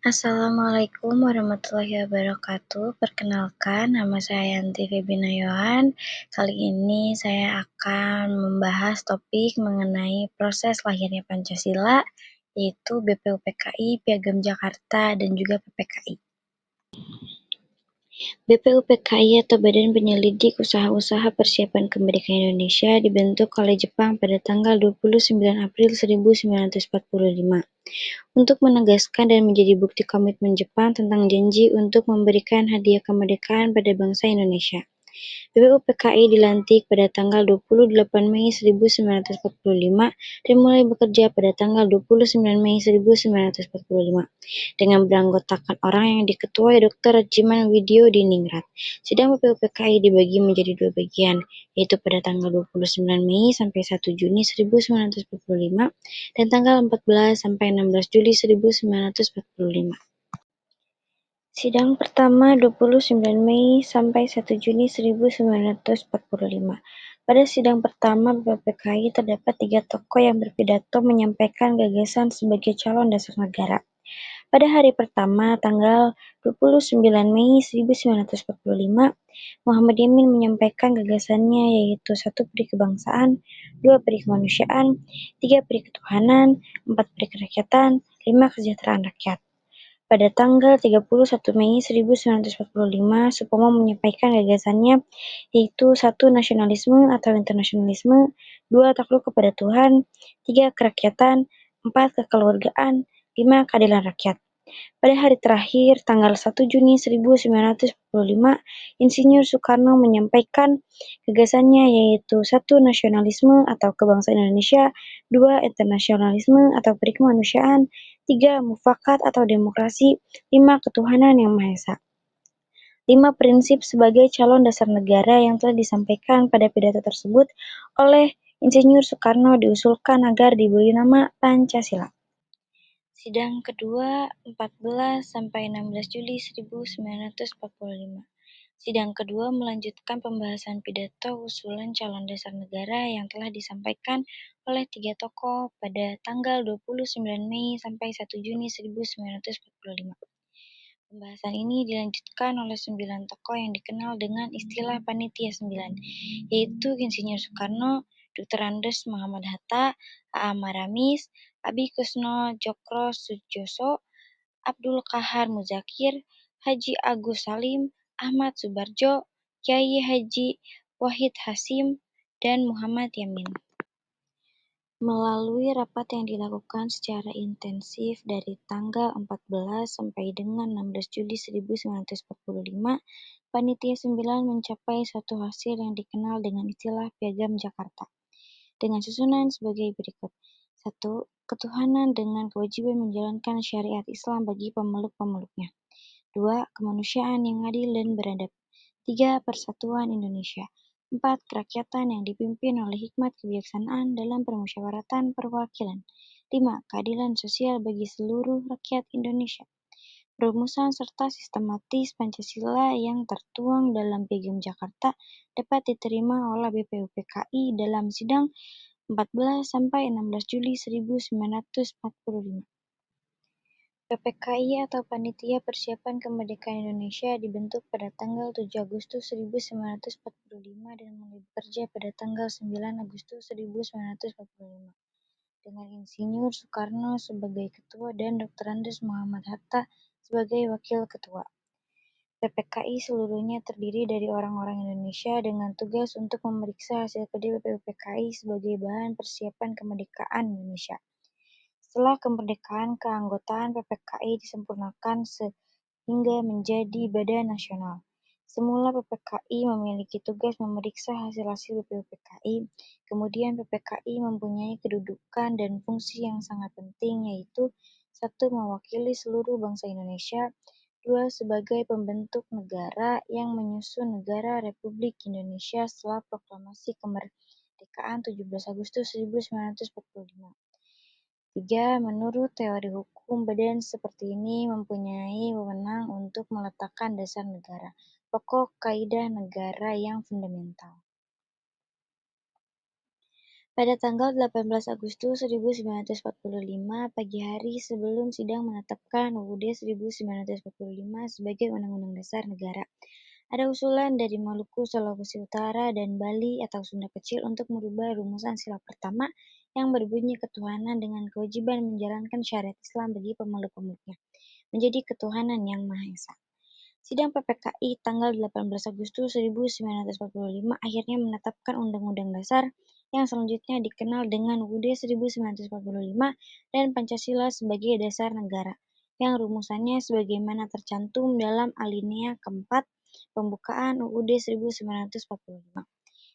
Assalamualaikum warahmatullahi wabarakatuh. Perkenalkan, nama saya Yanti Febina Yohan. Kali ini saya akan membahas topik mengenai proses lahirnya Pancasila, yaitu BPUPKI, Piagam Jakarta, dan juga PPKI. BPUPKI atau Badan Penyelidik Usaha-Usaha Persiapan Kemerdekaan Indonesia dibentuk oleh Jepang pada tanggal 29 April 1945 untuk menegaskan dan menjadi bukti komitmen Jepang tentang janji untuk memberikan hadiah kemerdekaan pada bangsa Indonesia. BPUPKI dilantik pada tanggal 28 Mei 1945 dan mulai bekerja pada tanggal 29 Mei 1945 dengan beranggotakan orang yang diketuai Dr. Rajiman Widyo Diningrat. Sidang BPUPKI dibagi menjadi dua bagian, yaitu pada tanggal 29 Mei sampai 1 Juni 1945 dan tanggal 14 sampai 16 Juli 1945. Sidang pertama 29 Mei sampai 1 Juni 1945. Pada sidang pertama BPUPKI terdapat 3 tokoh yang berpidato menyampaikan gagasan sebagai calon dasar negara. Pada hari pertama, tanggal 29 Mei 1945, Muhammad Yamin menyampaikan gagasannya yaitu 1 peri kebangsaan, 2 peri kemanusiaan, 3 peri ketuhanan, 4 peri kerakyatan, 5 kesejahteraan rakyat. Pada tanggal 31 Mei 1945, Supomo menyampaikan gagasannya yaitu 1 nasionalisme atau internasionalisme, 2 takluk kepada Tuhan, 3 kerakyatan, 4 kekeluargaan, 5 keadilan rakyat. Pada hari terakhir, tanggal 1 Juni 1945, Insinyur Soekarno menyampaikan gagasannya yaitu 1 nasionalisme atau kebangsaan Indonesia, 2 internasionalisme atau perikemanusiaan, 3 mufakat atau demokrasi, 5 ketuhanan yang Maha Esa. 5 prinsip sebagai calon dasar negara yang telah disampaikan pada pidato tersebut oleh Insinyur Soekarno diusulkan agar diberi nama Pancasila. Sidang kedua 14 sampai 16 Juli 1945. Sidang kedua melanjutkan pembahasan pidato usulan calon dasar negara yang telah disampaikan oleh 3 tokoh pada tanggal 29 Mei sampai 1 Juni 1945. Pembahasan ini dilanjutkan oleh 9 tokoh yang dikenal dengan istilah Panitia 9, yaitu Insinyur Soekarno, Dr. Andes Muhammad Hatta, A.A. Maramis, Abi Kusno Djokro Sudjoso, Abdul Qahar Muzakir, Haji Agus Salim, Ahmad Subarjo, Kyai Haji Wahid Hasyim, dan Muhammad Yamin. Melalui rapat yang dilakukan secara intensif dari tanggal 14 sampai dengan 16 Juli 1945, Panitia 9 mencapai suatu hasil yang dikenal dengan istilah Piagam Jakarta, dengan susunan sebagai berikut. 1. Ketuhanan dengan kewajiban menjalankan syariat Islam bagi pemeluk-pemeluknya. 2. Kemanusiaan yang adil dan beradab. 3. Persatuan Indonesia. 4. Kerakyatan yang dipimpin oleh hikmat kebijaksanaan dalam permusyawaratan perwakilan. 5. Keadilan sosial bagi seluruh rakyat Indonesia. Perumusan serta sistematis Pancasila yang tertuang dalam Piagam Jakarta dapat diterima oleh BPUPKI dalam sidang 14 sampai 16 Juli 1945. PPKI atau Panitia Persiapan Kemerdekaan Indonesia dibentuk pada tanggal 7 Agustus 1945 dan mulai bekerja pada tanggal 9 Agustus 1945 dengan Insinyur Soekarno sebagai ketua dan Dr. Andes Muhammad Hatta sebagai wakil ketua. PPKI seluruhnya terdiri dari orang-orang Indonesia dengan tugas untuk memeriksa hasil kerja BPUPKI sebagai bahan persiapan kemerdekaan Indonesia. Setelah kemerdekaan, keanggotaan PPKI disempurnakan sehingga menjadi badan nasional. Semula PPKI memiliki tugas memeriksa hasil-hasil BPUPKI, kemudian PPKI mempunyai kedudukan dan fungsi yang sangat penting yaitu 1. Mewakili seluruh bangsa Indonesia, 2. Sebagai pembentuk negara yang menyusun negara Republik Indonesia setelah proklamasi kemerdekaan 17 Agustus 1945. 3. Menurut teori hukum, badan seperti ini mempunyai wewenang untuk meletakkan dasar negara, pokok kaidah negara yang fundamental. Pada tanggal 18 Agustus 1945, pagi hari sebelum sidang menetapkan UUD 1945 sebagai Undang-Undang Dasar Negara, ada usulan dari Maluku, Sulawesi Utara, dan Bali atau Sunda Kecil untuk merubah rumusan sila pertama yang berbunyi ketuhanan dengan kewajiban menjalankan syariat Islam bagi pemeluk-pemeluknya, menjadi ketuhanan yang Maha Esa. Sidang PPKI tanggal 18 Agustus 1945 akhirnya menetapkan Undang-Undang Dasar yang selanjutnya dikenal dengan UUD 1945 dan Pancasila sebagai dasar negara, yang rumusannya sebagaimana tercantum dalam alinea keempat pembukaan UUD 1945.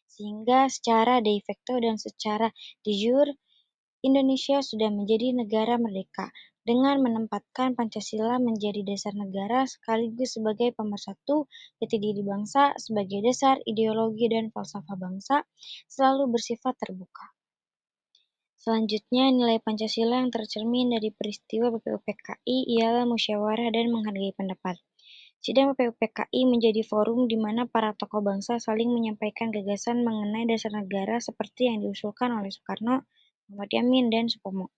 Sehingga secara de facto dan secara de jure Indonesia sudah menjadi negara merdeka, dengan menempatkan Pancasila menjadi dasar negara sekaligus sebagai pemersatu jati diri bangsa, sebagai dasar ideologi dan falsafah bangsa, selalu bersifat terbuka. Selanjutnya, nilai Pancasila yang tercermin dari peristiwa PPUPKI ialah musyawarah dan menghargai pendapat. Sidang PPUPKI menjadi forum di mana para tokoh bangsa saling menyampaikan gagasan mengenai dasar negara seperti yang diusulkan oleh Soekarno, Muhammad Yamin, dan Supomo.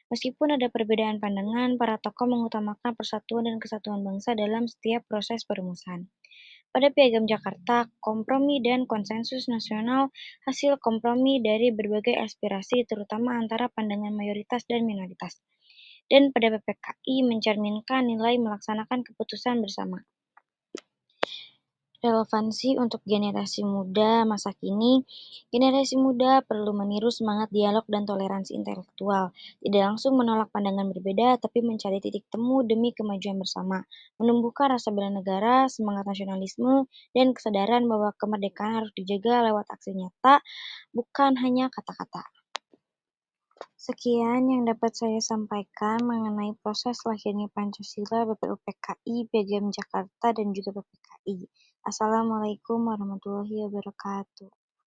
Meskipun ada perbedaan pandangan, para tokoh mengutamakan persatuan dan kesatuan bangsa dalam setiap proses perumusan. Pada Piagam Jakarta, kompromi dan konsensus nasional hasil kompromi dari berbagai aspirasi terutama antara pandangan mayoritas dan minoritas. Dan pada PPKI mencerminkan nilai melaksanakan keputusan bersama. Relevansi untuk generasi muda masa kini, generasi muda perlu meniru semangat dialog dan toleransi intelektual, tidak langsung menolak pandangan berbeda, tapi mencari titik temu demi kemajuan bersama, menumbuhkan rasa bela negara, semangat nasionalisme, dan kesadaran bahwa kemerdekaan harus dijaga lewat aksi nyata, bukan hanya kata-kata. Sekian yang dapat saya sampaikan mengenai proses lahirnya Pancasila, BPUPKI, Piagam Jakarta, dan juga PPKI. Assalamualaikum warahmatullahi wabarakatuh.